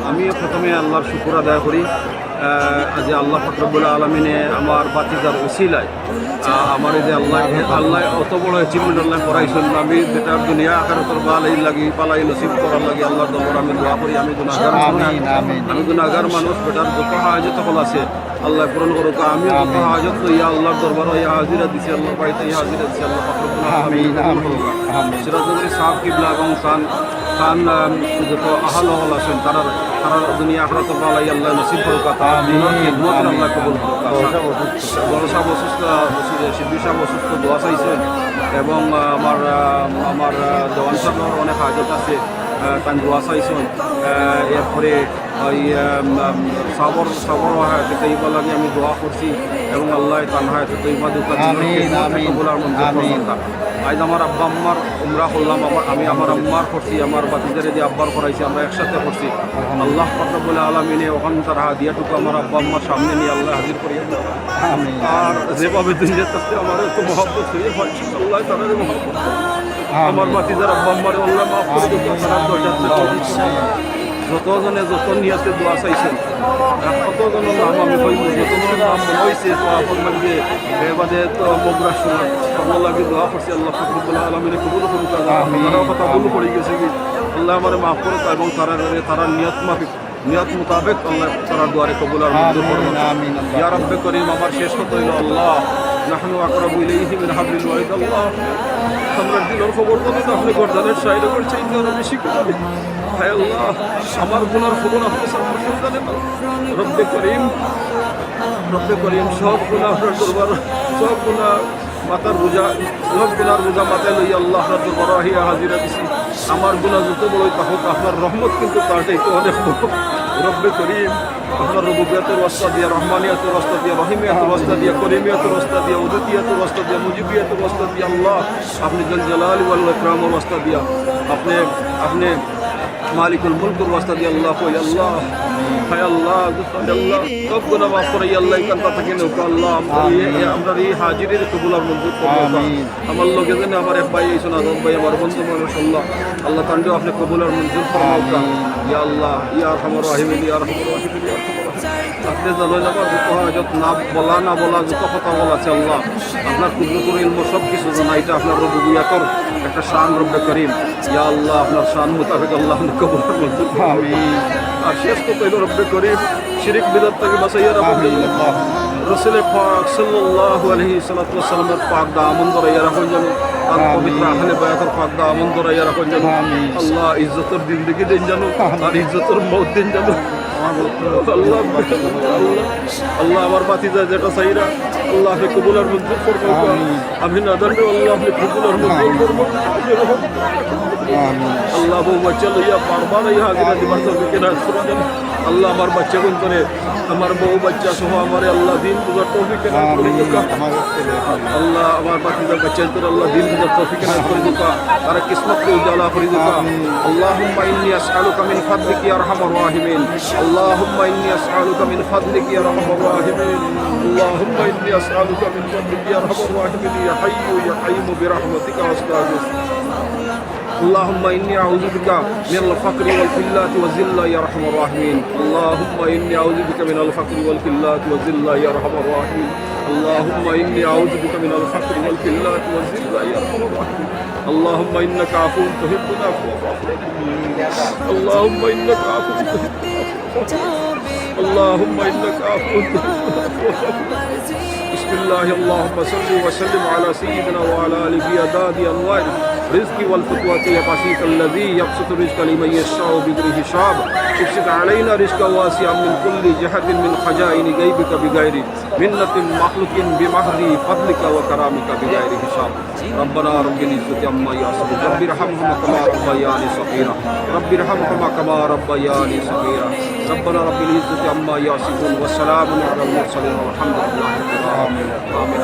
আমি প্রথমে আল্লাহর শুকর আদায় করি যে আল্লাহ রব্বুল আলমিনে আমার বাতিজার ওসিলায় আমার এই যে আল্লাহ অত বড় অ্যাচিভমেন্ট আল্লাহ করাইছেন। আমি যেটা দুনিয়া আখারাতের বালাই লাগি পালাই নসিব করার লাগে আল্লাহর দরবার আমি দোয়া করি। আমি গুনাহগার মানুষ বেটার যত হাজত সকল আছে আল্লাহ পূরণ করুক। আমি যত হাজত ইয়া আল্লাহর দরবার ইয়া হাজিরা দিছি আল্লাহ বাড়িতে ইয়া হাজিরা দিছি আল্লাহ সিরাজগঞ্জ সাহেব কিবলা এবং খান যত আহল হল আছেন তারা দুনিয়া আখরাত বালাই আল্লাহ নসিব করুক। আল্লাহ কবুল করুক। বড় সাহেব অসুস্থ, শিল্পী সাহেব অসুস্থ, দোয়া চাইছেন এবং আমার জওয়ান সাহেবের অনেক হাজত আছে তান দোয়া চাইছেন। এরপরে ওই সাবর হায়াতে তৈবা লাগে আমি দোয়া করছি এবং আল্লাহ তান হায়াতে তৈবা দুঃখ বলার মধ্যে আজ আমার আব্বা আম্মার উমরা করলাম। আমি আমার আম্মার করছি, আমার বাতিজারে যে আব্বার করাইছি আমরা একসাথে করছি। আল্লাহ রব্বুল আলামিনে ওখান তার হাদিয়াটুকু আমার আব্বা আম্মার সামনে নিয়ে আল্লাহ হাজির করিয়ে আর যেভাবে দুনিয়ার কাছে আমার একটু মহব্বত হয়ে হয় আল্লাহ তাদের মহব্বত আমার বাতিজার আব্বা আম্মার আল্লাহ মাফ করে যতজনে যত নিয়াতে দোয়া চাইছেন কতজনের নাম আমি হইব, যতজনের নাম মনে হয়েছে তো আপনার লাগে এবারে তো বগুড়া শোনা সবার লাগে দোয়া করছি। আল্লাহ রব্বুল আলামিনে কবুল করুক। তারাও কথা ভুল করে গেছে কি আল্লাহ আমার মাফ করুক এবং তারা নিয়ত মোতাবেক আল্লাহ তারা দোয়ারে কবুল আর মঞ্জুর করুন। ইয়া রব্বে করিম আমার শেষ কথা হইল আল্লাহ নাহনু আকরাবু ইলাইহি মিন হাবলিল ওয়ারিদ। আল্লাহ আমরা দিলের খবর কত আপনি গর্দানের সাইড করছে ইন্দ্র বেশি করে হায় আল্লাহ আমার গুনার খবর আপনি জানেন। রব্বে করিম সব গুনাহ আপনার দরবার, সব গুনাহ মাথার বোঝা, সব গুনার বোঝা মাথায় লইয়া আল্লাহ আপনার দরবার আহিয়া হাজিরা দিছি। আমার গুনাহ যত বড়ই থাকুক আপনার রহমত কিন্তু তার চাইতে অনেক বড়। রব্বে করিম আপনার রুবুবিয়াতের রাস্তা দিয়া, রহমানিয়াতের রাস্তা দিয়া, রহিমিয়াতের রাস্তা দিয়া, করিমিয়াতের রাস্তা দিয়া, উদুতিয়াতের রাস্তা দিয়া, মুজিবিয়াতের রাস্তা দিয়া আল্লাহ আপনি জল জালাল ওয়াল ইকরামের রাস্তা দিয়া, আপনি মালিকুল মুলকের রাস্তা দিয়া আল্লাহ কই আল্লাহ হায় আল্লাহ সব গুনাহ মাফ করে আল্লাহ কান্তা থেকে নৌকা আল্লাহ আমরা এই হাজিরের কবুলার মঞ্জুর করুন। আমার লোকে যেন আমার এক ভাই এইসন আদম ভাই আমার বন্ধু মানুষ আল্লাহ তান্ডেও আপনি কবুলার মঞ্জুর করুন। ইয়া আল্লাহ ইয়া আরহামুর রাহিমিন ইয়া আরহামুর রাহিমিন ইয়া আরহামুর রাহিমিন আপনি জানেন আমার যত হাজত না বলা যত কথা বলা আছে আল্লাহ আপনার কুদরতুল ইলম সব কিছু জানা, এটা আপনার রুবুবিয়াতের একটা শান। রব্বে করিম ইয়া আল্লাহ আপনার শান মোতাবেক আল্লাহ কবুলার মঞ্জুর আমিন। আর শেষ কথা হইল রব্বে করিম শিরিক বিদআত থেকে বাঁচাইয়া রাখুন। রাসূল পাক সাল্লাল্লাহু আলাইহি সাল্লামের পাক দামন ধরাইয়া রাখুন যেন, আর পবিত্র আহলে বায়াতের পাক দামন ধরাইয়া রাখুন যেন। আল্লাহ ইজ্জতের জিন্দেগি দিন জানো আর ইজ্জতের মউত দিন জানো। আল্লাহ আমার বাতিজা যেটা চাইরা আল্লাহ আপনি কবুলার মঞ্জুর করবো। আমি না জানবো আল্লাহ আপনি কবুলার মঞ্জুর করবো। আল্লাহ বউ বাচ্চা লইয়া বারবার এই হাজিরা দিবার তৌফিক নাস করে দেন। আল্লাহ আমার বাচ্চা কোন করে আমার বউ বাচ্চা সহ আমার আল্লাহ দিন বুঝার তৌফিক নাস করে দেন। আল্লাহ আমার বাতিজার বাচ্চা করে আল্লাহ দিন বুঝার তৌফিক নাস করে দেন। তারা কিসমত কে উজালা করে দেন। আল্লাহুম্মা ইন্নী আসআলুকা মিন ফাদলিকা ইয়া আরহামার রাহিমিন। আল্লাহুম্মা ইন্নী আসআলুকা মিন ফাদলিকা ইয়া আরহামার রাহিমিন। আল্লাহুম্মা ইন্নী আসআলুকা মিন ফাদলিকা ইয়া আরহামার রাহিমিন। ইয়া হাইয়্যু ইয়া কাইয়্যুম বিরহমাতিকা আস্তাগিস। اللهم إني أعوذ بك من الفقر والقلة والذلة يا أرحم الراحمين. اللهم إني أعوذ بك من الفقر والقلة والذلة يا أرحم الراحمين. اللهم إني أعوذ بك من الفقر والقلة والذلة يا أرحم الراحمين. اللهم إنك عفو تحب العفو فاعف عني. اللهم إنك عفو تحب العفو. اللهم إنك عفو تحب العفو فاعف عني. بسم الله اللهم صل وسلم على سيدنا وعلى آله بأعداد أنوار رزق والفتوات يا بسيط الذي يبسط الرزق لمن يشاء بغير حساب. ابسط علينا رزقا واسعا من كل جهة من خزائن غيبك بغير منة مخلوق بمحض فضلك وكرامك بغير حساب. ربنا رب العزة عما يصفون رب ارحمهما كما ربياني صغيرا رب ارحمهما كما ربياني صغيرا. ربنا رب العزة عما يصفون وسلام على المرسلين والحمد لله رب العالمين. آمين.